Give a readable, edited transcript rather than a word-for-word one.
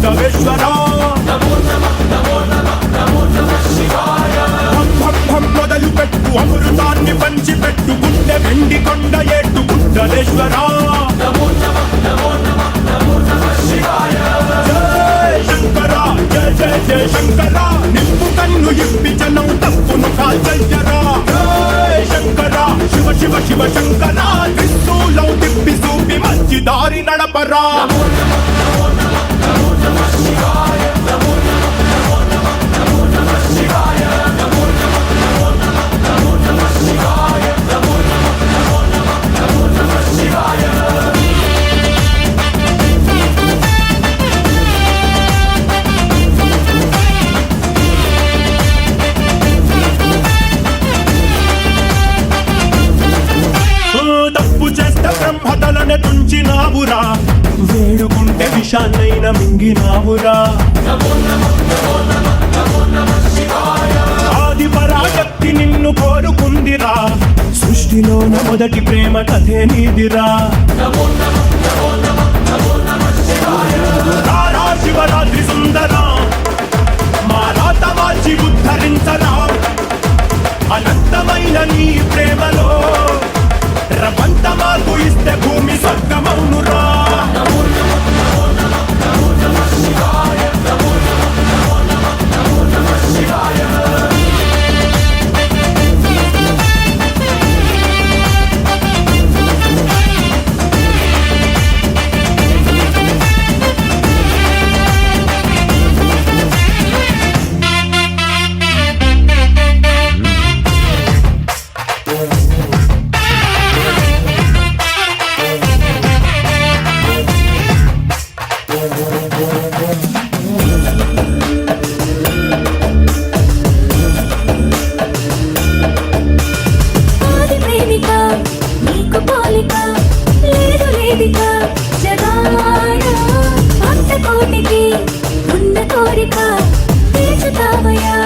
తాండవేశ్వర మొదలు పెట్టు అమృతాన్ని పంచి పెట్టు గుండె వెండి కొండ ఏట్టు గుండలేశ్వర జయ శంకర జయ జయ జయ శంకర నిప్పు కన్ను ఇప్పి జనం తప్పును కాల్చయ్యరా జయ శంకర శివ శివ శివ శంకర త్రిశూలం తిప్పి చూపి మంచి దారి నడపరా బ్రహ్మతలనే తుంచినావురా వేడుకుంటే విషాన్నైన మింగినావురా ఆది పరాశక్తి నిన్ను కోరుకుందిరా సృష్టిలోన మొదటి ప్రేమ కథే నీదిరా శివరాత్రి సుందర మా రాత మార్చి ఉద్ధరించరా అనంతమైన నీ ప్రేమలో రమంత మాకు ఇస్తే భూమి స్వర్గమౌనురా కోరిక తీర్చుతావయ్యా